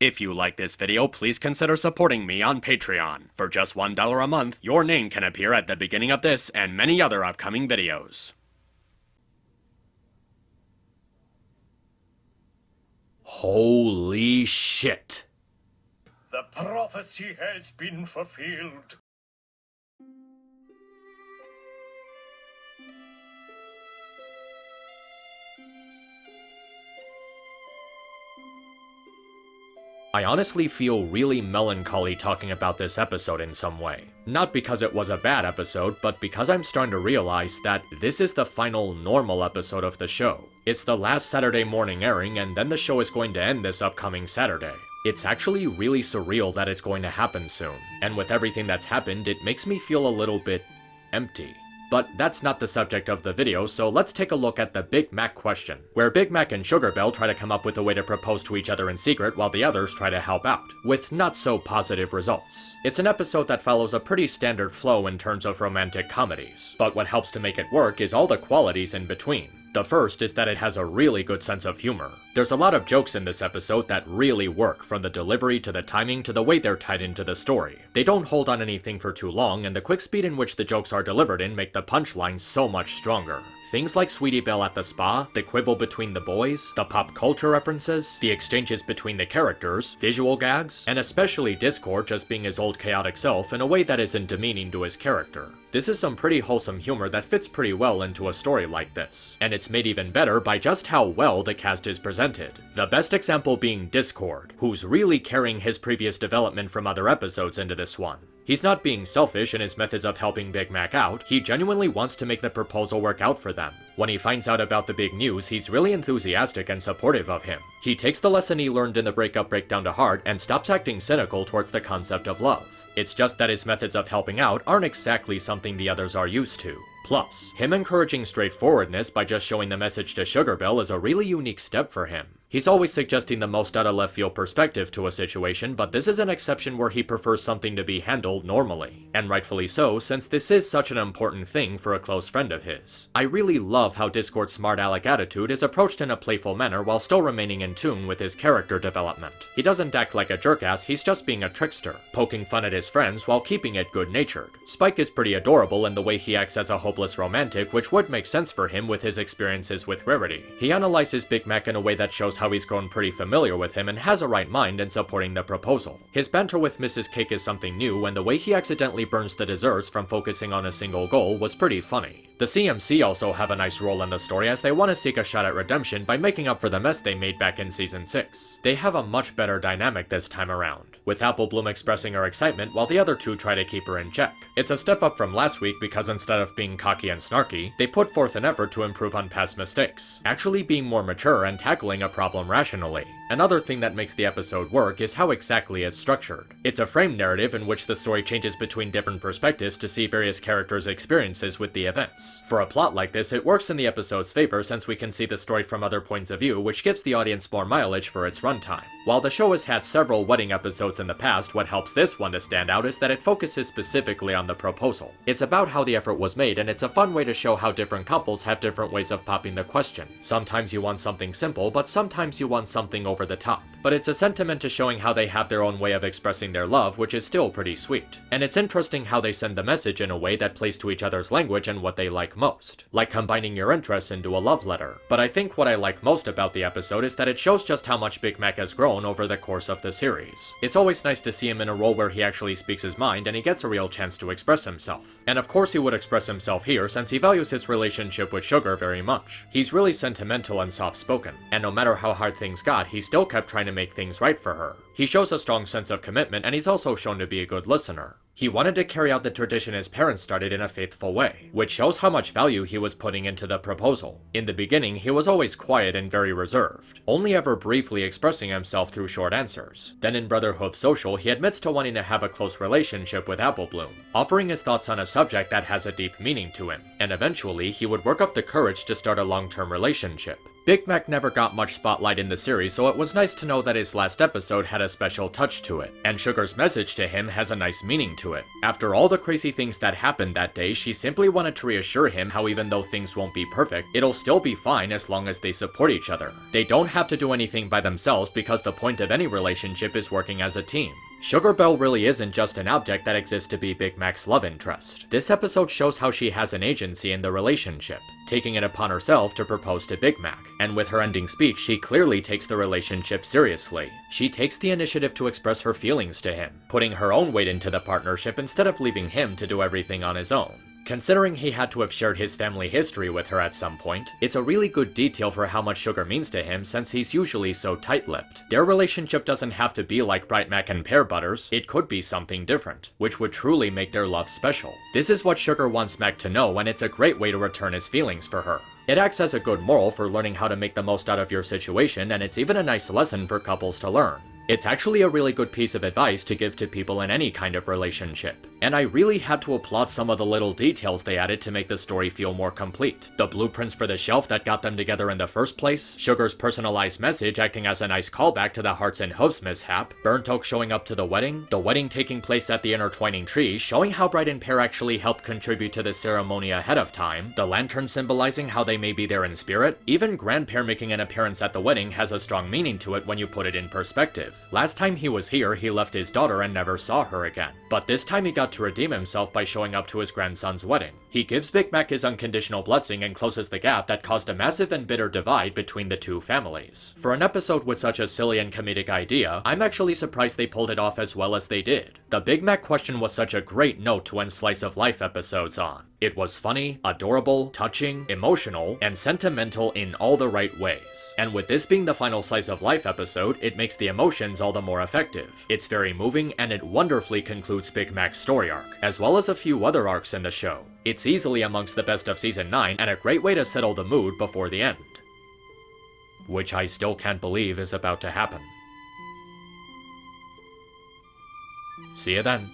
If you like this video, please consider supporting me on Patreon. For just $1 a month, your name can appear at the beginning of this and many other upcoming videos. Holy shit. The prophecy has been fulfilled. I honestly feel really melancholy talking about this episode in some way. Not because it was a bad episode, but because I'm starting to realize that this is the final normal episode of the show. It's the last Saturday morning airing, and then the show is going to end this upcoming Saturday. It's actually really surreal that it's going to happen soon, and with everything that's happened, it makes me feel a little bit empty. But that's not the subject of the video, so let's take a look at the Big Mac question, where Big Mac and Sugar Belle try to come up with a way to propose to each other in secret while the others try to help out, with not so positive results. It's an episode that follows a pretty standard flow in terms of romantic comedies, but what helps to make it work is all the qualities in between. The first is that it has a really good sense of humor. There's a lot of jokes in this episode that really work, from the delivery to the timing to the way they're tied into the story. They don't hold on anything for too long, and the quick speed in which the jokes are delivered in make the punchlines so much stronger. Things like Sweetie Belle at the spa, the quibble between the boys, the pop culture references, the exchanges between the characters, visual gags, and especially Discord just being his old chaotic self in a way that isn't demeaning to his character. This is some pretty wholesome humor that fits pretty well into a story like this, and it's made even better by just how well the cast is presented. The best example being Discord, who's really carrying his previous development from other episodes into this one. He's not being selfish in his methods of helping Big Mac out, he genuinely wants to make the proposal work out for them. When he finds out about the big news, he's really enthusiastic and supportive of him. He takes the lesson he learned in the breakdown to heart and stops acting cynical towards the concept of love. It's just that his methods of helping out aren't exactly something the others are used to. Plus, him encouraging straightforwardness by just showing the message to Sugar Belle is a really unique step for him. He's always suggesting the most out-of-left-field perspective to a situation, but this is an exception where he prefers something to be handled normally. And rightfully so, since this is such an important thing for a close friend of his. I really love how Discord's smart aleck attitude is approached in a playful manner while still remaining in tune with his character development. He doesn't act like a jerkass, he's just being a trickster, poking fun at his friends while keeping it good-natured. Spike is pretty adorable in the way he acts as a hopeless romantic, which would make sense for him with his experiences with Rarity. He analyzes Big Mac in a way that shows how he's grown pretty familiar with him and has a right mind in supporting the proposal. His banter with Mrs. Cake is something new, and the way he accidentally burns the desserts from focusing on a single goal was pretty funny. The CMC also have a nice role in the story as they want to seek a shot at redemption by making up for the mess they made back in season 6. They have a much better dynamic this time around, with Apple Bloom expressing her excitement while the other two try to keep her in check. It's a step up from last week because instead of being cocky and snarky, they put forth an effort to improve on past mistakes, actually being more mature and tackling a problem rationally. Another thing that makes the episode work is how exactly it's structured. It's a framed narrative in which the story changes between different perspectives to see various characters' experiences with the events. For a plot like this, it works in the episode's favor since we can see the story from other points of view, which gives the audience more mileage for its runtime. While the show has had several wedding episodes in the past, what helps this one to stand out is that it focuses specifically on the proposal. It's about how the effort was made, and it's a fun way to show how different couples have different ways of popping the question. Sometimes you want something simple, but sometimes you want something over the top. But it's a sentiment to showing how they have their own way of expressing their love, which is still pretty sweet. And it's interesting how they send the message in a way that plays to each other's language and what they like most, like combining your interests into a love letter. But I think what I like most about the episode is that it shows just how much Big Mac has grown over the course of the series. It's always nice to see him in a role where he actually speaks his mind and he gets a real chance to express himself. And of course he would express himself here since he values his relationship with Sugar very much. He's really sentimental and soft-spoken, and no matter how hard things got, he still kept trying to make things right for her. He shows a strong sense of commitment, and he's also shown to be a good listener. He wanted to carry out the tradition his parents started in a faithful way, which shows how much value he was putting into the proposal. In the beginning, he was always quiet and very reserved, only ever briefly expressing himself through short answers. Then in Brotherhood Social, he admits to wanting to have a close relationship with Apple Bloom, offering his thoughts on a subject that has a deep meaning to him, and eventually he would work up the courage to start a long-term relationship. Big Mac never got much spotlight in the series, so it was nice to know that his last episode had a special touch to it, and Sugar's message to him has a nice meaning to it. After all the crazy things that happened that day, she simply wanted to reassure him how even though things won't be perfect, it'll still be fine as long as they support each other. They don't have to do anything by themselves because the point of any relationship is working as a team. Sugar Belle really isn't just an object that exists to be Big Mac's love interest. This episode shows how she has an agency in the relationship, taking it upon herself to propose to Big Mac, and with her ending speech, she clearly takes the relationship seriously. She takes the initiative to express her feelings to him, putting her own weight into the partnership instead of leaving him to do everything on his own. Considering he had to have shared his family history with her at some point, it's a really good detail for how much Sugar means to him since he's usually so tight-lipped. Their relationship doesn't have to be like Bright Mac and Pear Butters, it could be something different, which would truly make their love special. This is what Sugar wants Mac to know, and it's a great way to return his feelings for her. It acts as a good moral for learning how to make the most out of your situation, and it's even a nice lesson for couples to learn. It's actually a really good piece of advice to give to people in any kind of relationship. And I really had to applaud some of the little details they added to make the story feel more complete. The blueprints for the shelf that got them together in the first place, Sugar's personalized message acting as a nice callback to the Hearts and Hooves mishap, Burnt Oak showing up to the wedding taking place at the intertwining trees, showing how Bright and Pear actually helped contribute to the ceremony ahead of time, the lantern symbolizing how they may be there in spirit, even Grandpear making an appearance at the wedding has a strong meaning to it when you put it in perspective. Last time he was here, he left his daughter and never saw her again. But this time he got to redeem himself by showing up to his grandson's wedding. He gives Big Mac his unconditional blessing and closes the gap that caused a massive and bitter divide between the two families. For an episode with such a silly and comedic idea, I'm actually surprised they pulled it off as well as they did. The Big Mac question was such a great note to end slice of life episodes on. It was funny, adorable, touching, emotional, and sentimental in all the right ways. And with this being the final slice of life episode, it makes the emotions all the more effective. It's very moving and it wonderfully concludes Big Mac's story arc, as well as a few other arcs in the show. It's easily amongst the best of season 9 and a great way to settle the mood before the end. Which I still can't believe is about to happen. See you then.